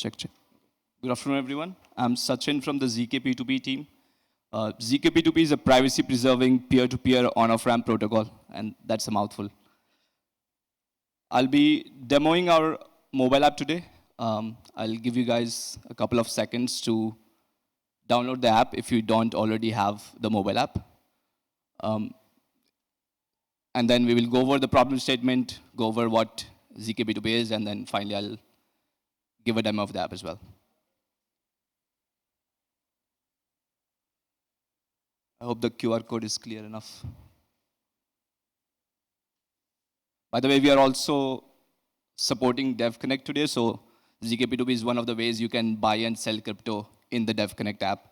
Check, check. Good afternoon, everyone. I'm Sachin from the zkP2P team. zkP2P is a privacy-preserving peer-to-peer on-off-ramp protocol, and that's a mouthful. I'll be demoing our mobile app today. I'll give you guys a couple of seconds to download the app if you don't already have the mobile app. And then we will go over the problem statement, go over what zkP2P is, and then finally I'll give a demo of the app as well. I hope the QR code is clear enough. By the way, we are also supporting Devconnect today, so zkP2P is one of the ways you can buy and sell crypto in the Devconnect app.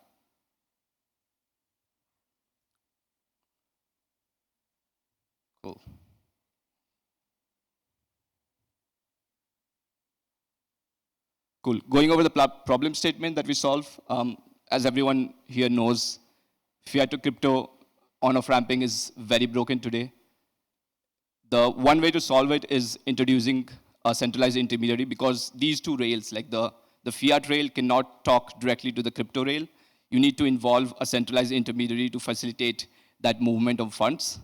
Cool. Cool. Going over the problem statement that we solve, as everyone here knows, fiat to crypto on-off-ramping is very broken today. The one way to solve it is introducing a centralized intermediary, because these two rails, like the fiat rail cannot talk directly to the crypto rail. You need to involve a centralized intermediary to facilitate that movement of funds.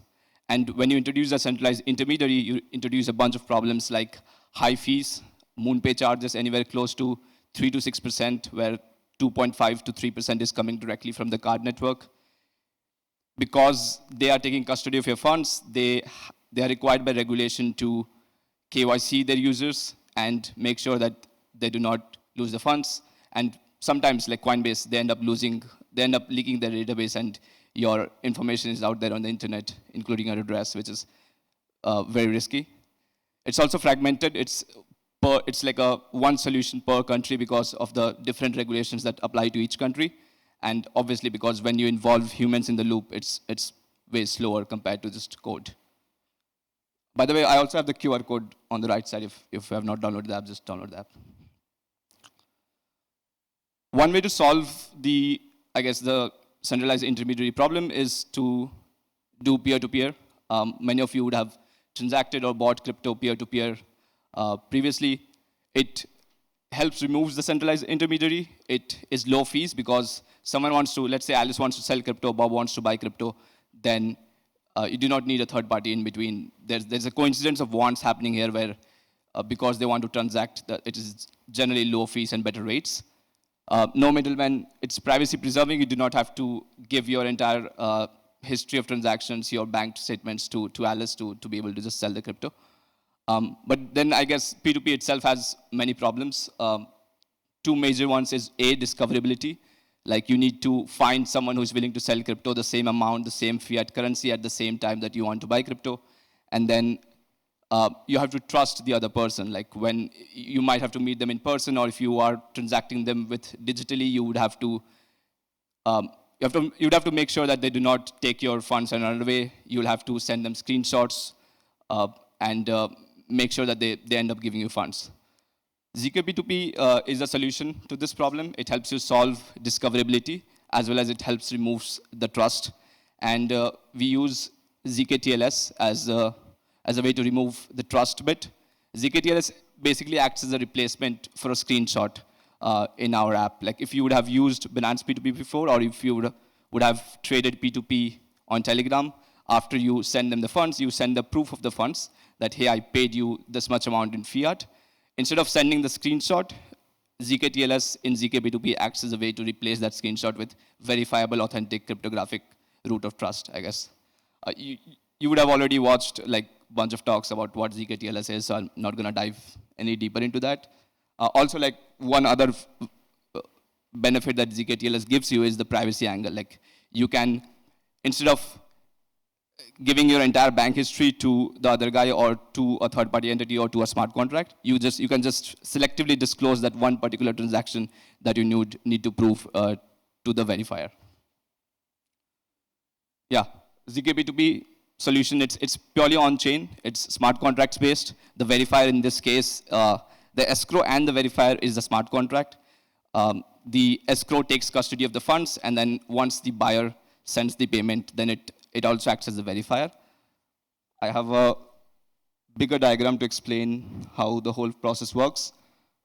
And when you introduce a centralized intermediary, you introduce a bunch of problems like high fees, MoonPay charges anywhere close to 3 to 6%, where 2.5 to 3% is coming directly from the card network. Because they are taking custody of your funds, they are required by regulation to KYC their users and make sure that they do not lose the funds. And sometimes, like Coinbase, they end up leaking their database, and your information is out there on the internet, including your address, which is very risky. It's also fragmented. It's like a one solution per country because of the different regulations that apply to each country. And obviously, because when you involve humans in the loop, it's way slower compared to just code. By the way, I also have the QR code on the right side. If you have not downloaded the app, just download the app. One way to solve the centralized intermediary problem is to do peer-to-peer. Many of you would have transacted or bought crypto peer-to-peer previously. It helps remove the centralized intermediary. It is low fees because someone wants to, let's say Alice wants to sell crypto, Bob wants to buy crypto, then you do not need a third party in between. There's a coincidence of wants happening here where because they want to transact, it is generally low fees and better rates. No middleman. It's privacy preserving. You do not have to give your entire history of transactions, your bank statements to Alice to be able to just sell the crypto. But then I guess P2P itself has many problems. Two major ones is discoverability. Like you need to find someone who's willing to sell crypto the same amount, the same fiat currency at the same time that you want to buy crypto. And then you have to trust the other person. Like when you might have to meet them in person, or if you are transacting them with digitally, you would have to you'd have to make sure that they do not take your funds and run away. You'll have to send them screenshots and make sure that they end up giving you funds. zkP2P is a solution to this problem. It helps you solve discoverability, as well as it helps remove the trust. And we use zkTLS as a way to remove the trust bit. zkTLS basically acts as a replacement for a screenshot in our app. Like if you would have used Binance P2P before, or if you would have traded P2P on Telegram, after you send them the funds, you send the proof of the funds that, hey, I paid you this much amount in fiat. Instead of sending the screenshot, zkTLS in zkP2P acts as a way to replace that screenshot with verifiable, authentic, cryptographic root of trust, I guess. You would have already watched like a bunch of talks about what zkTLS is, so I'm not going to dive any deeper into that. Also, like one other benefit that zkTLS gives you is the privacy angle. Like you can, instead of giving your entire bank history to the other guy or to a third-party entity or to a smart contract, you can just selectively disclose that one particular transaction that you need to prove to the verifier. Yeah, zkP2P solution, it's purely on-chain. It's smart contracts based. The verifier in this case, the escrow and the verifier is the smart contract. The escrow takes custody of the funds, and then once the buyer sends the payment, then it also acts as a verifier. I have a bigger diagram to explain how the whole process works.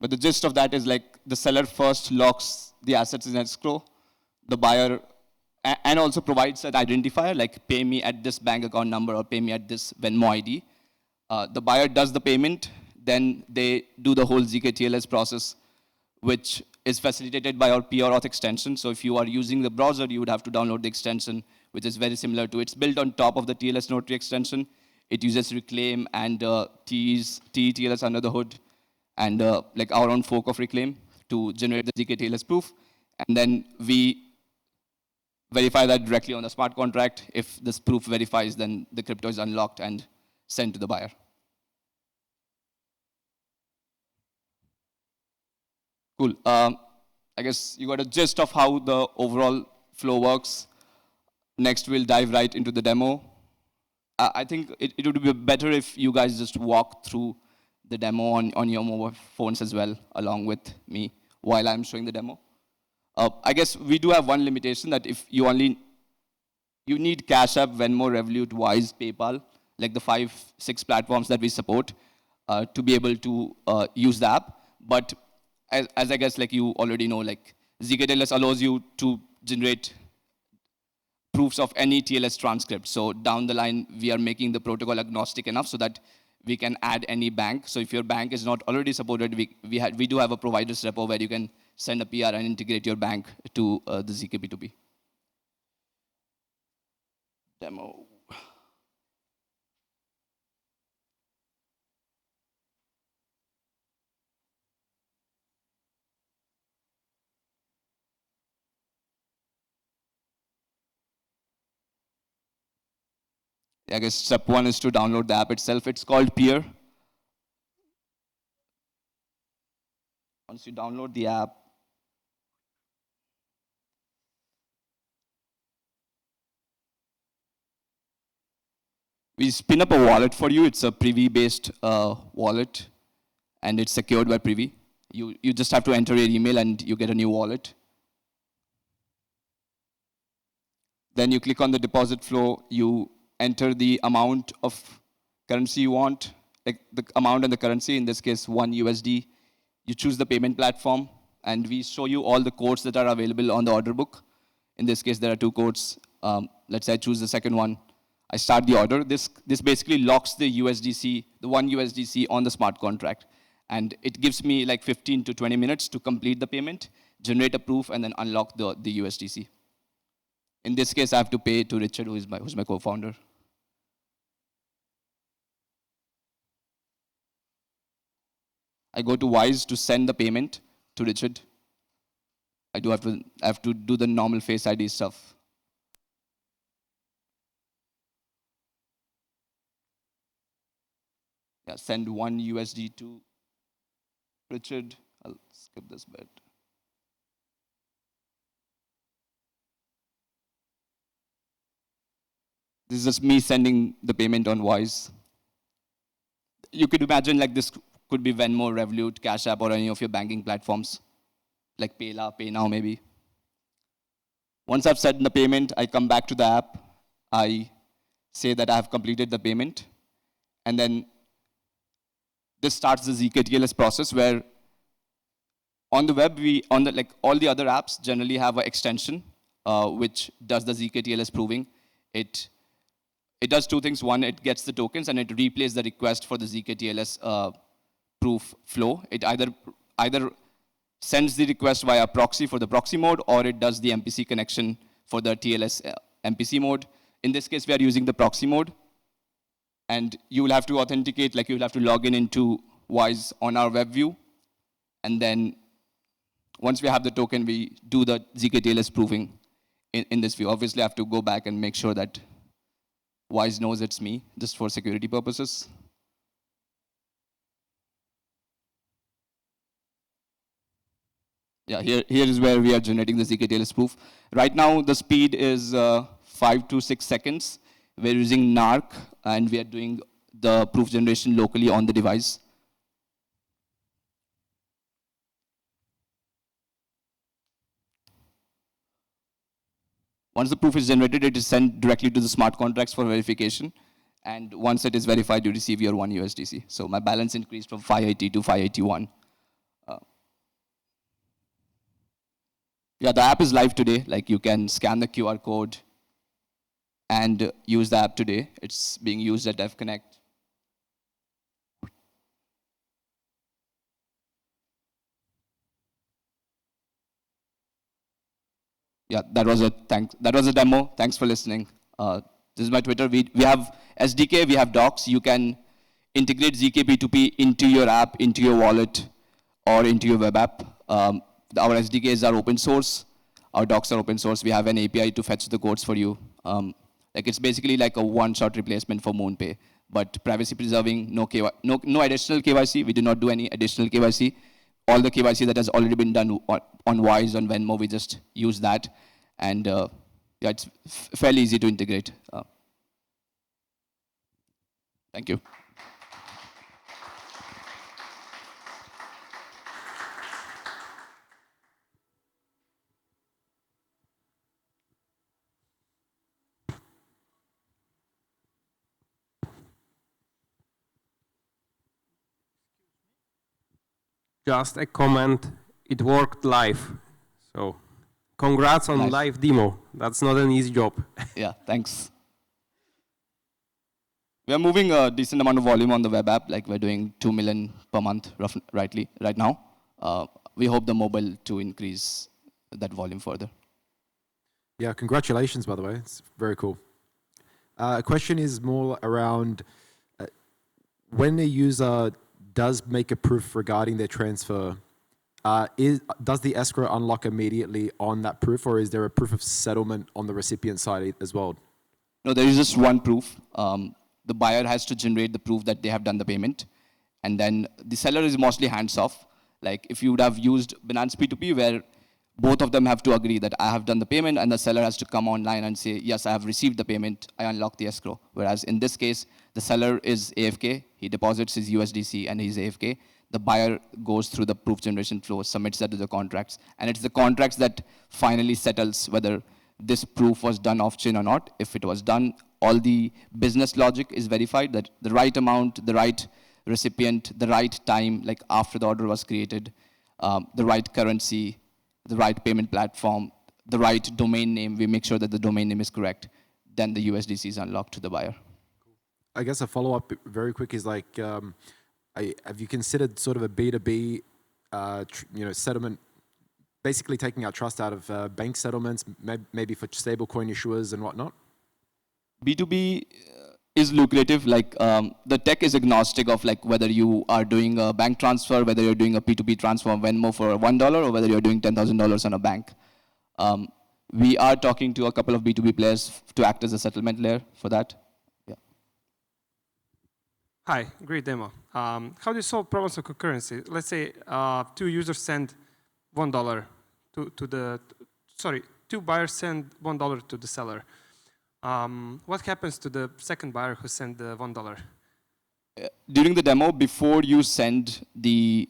But the gist of that is like the seller first locks the assets in escrow, the buyer, and also provides an identifier like pay me at this bank account number or pay me at this Venmo ID. The buyer does the payment, then they do the whole zkTLS process, which is facilitated by our PR auth extension. So if you are using the browser, you would have to download the extension, which is very similar to, it's built on top of the TLS notary extension. It uses Reclaim and TLS under the hood, and like our own fork of Reclaim to generate the zkTLS proof. And then we verify that directly on the smart contract. If this proof verifies, then the crypto is unlocked and sent to the buyer. Cool. I guess you got a gist of how the overall flow works. Next, we'll dive right into the demo. I think it would be better if you guys just walk through the demo on your mobile phones as well, along with me, while I'm showing the demo. I guess we do have one limitation, that if you need Cash App, Venmo, Revolut, Wise, PayPal, like the 5-6 platforms that we support, to be able to use the app. But as I guess like you already know, like zkTLS allows you to generate proofs of any TLS transcript. So down the line, we are making the protocol agnostic enough so that we can add any bank. So if your bank is not already supported, we do have a providers repo where you can send a PR and integrate your bank to the zkP2P. Demo. I guess step one is to download the app itself. It's called Peer. Once you download the app, we spin up a wallet for you. It's a Privy-based wallet, and it's secured by Privy. You just have to enter your email, and you get a new wallet. Then you click on the deposit flow. You enter the amount of currency you want, like the amount and the currency, in this case, $1. You choose the payment platform, and we show you all the codes that are available on the order book. In this case, there are 2 codes. Let's say I choose the second one. I start the order. This basically locks the USDC, the $1 on the smart contract. And it gives me like 15 to 20 minutes to complete the payment, generate a proof, and then unlock the USDC. In this case, I have to pay to Richard, who's my co-founder. I go to Wise to send the payment to Richard. I have to do the normal Face ID stuff. Yeah, send $1 to Richard. I'll skip this bit. This is just me sending the payment on Wise. You could imagine like this could be Venmo, Revolut, Cash App, or any of your banking platforms, like PayNow maybe. Once I've sent the payment, I come back to the app. I say that I have completed the payment. And then this starts the zkTLS process, where on the web, like all the other apps generally have an extension which does the zkTLS proving. It does 2 things. One, it gets the tokens, and it replays the request for the zkTLS proof flow. It either sends the request via proxy for the proxy mode, or it does the MPC connection for the TLS MPC mode. In this case, we are using the proxy mode. And you will have to authenticate, like you will have to log in into Wise on our web view. And then once we have the token, we do the zkTLS proving in this view. Obviously, I have to go back and make sure that Wise knows it's me, just for security purposes. Yeah, here is where we are generating the zkTLS proof. Right now, the speed is 5 to 6 seconds. We're using NARC, and we are doing the proof generation locally on the device. Once the proof is generated, it is sent directly to the smart contracts for verification. And once it is verified, you receive your $1. So my balance increased from 580 to 581. Yeah, the app is live today. Like you can scan the QR code and use the app today. It's being used at Devconnect. Yeah, that was a demo. Thanks for listening. This is my Twitter. We have SDK, we have docs. You can integrate zk P2P into your app, into your wallet, or into your web app. Our SDKs are open source. Our docs are open source. We have an API to fetch the codes for you. Like it's basically like a one-shot replacement for MoonPay, but privacy preserving, no additional KYC. We do not do any additional KYC. All the KYC that has already been done on Wise, on Venmo, we just use that. And yeah, it's fairly easy to integrate. Thank you. Just a comment, it worked live. So congrats on live demo. That's not an easy job. Yeah, thanks. We are moving a decent amount of volume on the web app, like we're doing 2 million per month right now. We hope the mobile to increase that volume further. Yeah, congratulations, by the way. It's very cool. A question is more around when a user does make a proof regarding their transfer, does the escrow unlock immediately on that proof, or is there a proof of settlement on the recipient side as well? No, there is just one proof. The buyer has to generate the proof that they have done the payment. And then the seller is mostly hands-off. Like if you would have used Binance P2P, where both of them have to agree that I have done the payment, and the seller has to come online and say, yes, I have received the payment, I unlock the escrow. Whereas in this case, the seller is AFK, he deposits his USDC and he's AFK. The buyer goes through the proof generation flow, submits that to the contracts, and it's the contracts that finally settles whether this proof was done off-chain or not. If it was done, all the business logic is verified, that the right amount, the right recipient, the right time, like after the order was created, the right currency, the right payment platform, the right domain name, we make sure that the domain name is correct, then the USDC is unlocked to the buyer. I guess a follow-up very quick is like, have you considered sort of a B2B settlement, basically taking our trust out of bank settlements, maybe for stablecoin issuers and whatnot? B2B is lucrative. Like the tech is agnostic of like whether you are doing a bank transfer, whether you're doing a P2P transfer on Venmo for $1, or whether you're doing $10,000 on a bank. We are talking to a couple of B2B players to act as a settlement layer for that. Yeah. Hi, great demo. How do you solve problems of concurrency? Let's say two users send $1 two buyers send $1 to the seller. What happens to the second buyer who sent the $1? During the demo, before you send the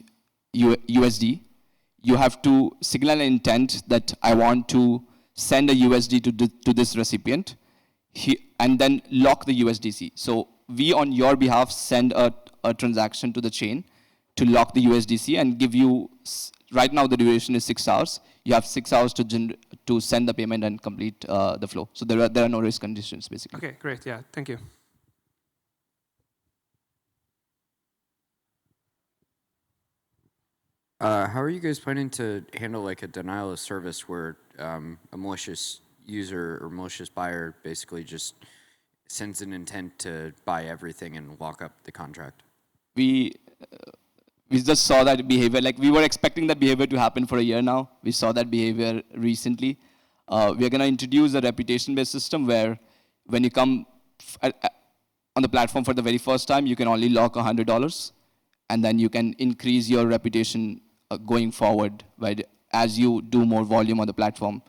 USD, you have to signal an intent that I want to send a USD to this recipient, and then lock the USDC. So we, on your behalf, send a transaction to the chain to lock the USDC and give you, right now the duration is 6 hours. You have 6 hours to send the payment and complete the flow. So there are no risk conditions, basically. Okay, great. Yeah, thank you. How are you guys planning to handle like a denial of service where a malicious user or malicious buyer basically just sends an intent to buy everything and lock up the contract? We just saw that behavior. Like we were expecting that behavior to happen for a year now. We saw that behavior recently. We are going to introduce a reputation-based system where when you come on the platform for the very first time, you can only lock $100, and then you can increase your reputation going forward. Right? As you do more volume on the platform,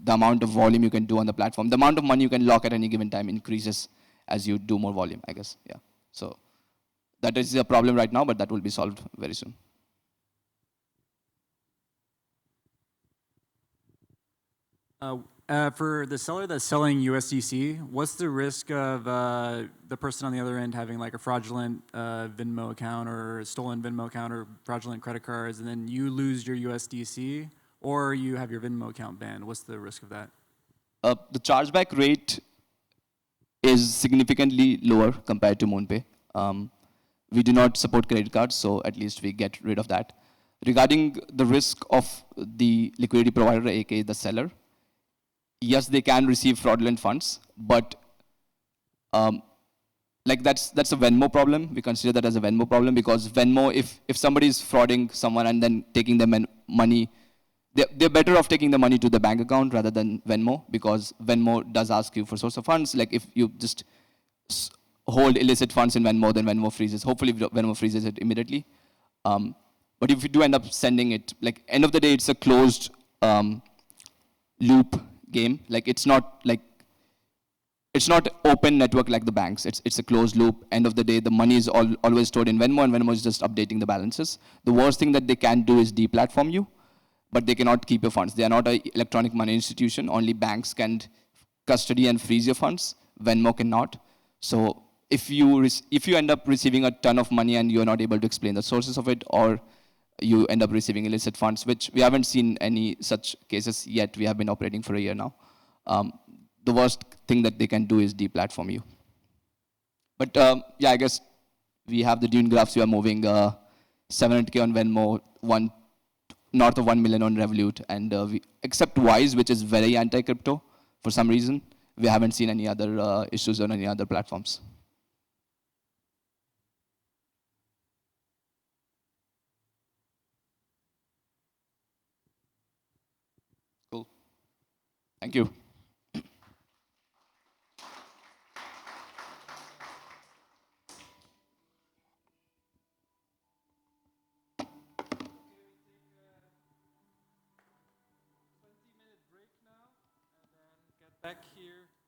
the amount of volume you can do on the platform, the amount of money you can lock at any given time increases as you do more volume, I guess. Yeah. So that is a problem right now, but that will be solved very soon. For the seller that's selling USDC, what's the risk of the person on the other end having like a fraudulent Venmo account or a stolen Venmo account or fraudulent credit cards, and then you lose your USDC? or you have your Venmo account banned. What's the risk of that? The chargeback rate is significantly lower compared to MoonPay. We do not support credit cards, so at least we get rid of that. Regarding the risk of the liquidity provider, aka the seller, yes, they can receive fraudulent funds, but like that's a Venmo problem. We consider that as a Venmo problem because Venmo, if somebody is frauding someone and then taking their money, they're better off taking the money to the bank account rather than Venmo, because Venmo does ask you for source of funds. Like if you just hold illicit funds in Venmo, then Venmo freezes. Hopefully Venmo freezes it immediately. But if you do end up sending it, like end of the day, it's a closed loop game. Like it's not open network like the banks. It's a closed loop. End of the day, the money is always stored in Venmo, and Venmo is just updating the balances. The worst thing that they can do is deplatform you, but they cannot keep your funds. They are not an electronic money institution. Only banks can custody and freeze your funds. Venmo cannot. So if you end up receiving a ton of money and you're not able to explain the sources of it, or you end up receiving illicit funds, which we haven't seen any such cases yet. We have been operating for a year now. The worst thing that they can do is deplatform you. But yeah, I guess we have the Dune graphs. We are moving 700K on Venmo, north of 1 million on Revolut, and except Wise, which is very anti-crypto for some reason, we haven't seen any other issues on any other platforms. Cool. Thank you. Back here.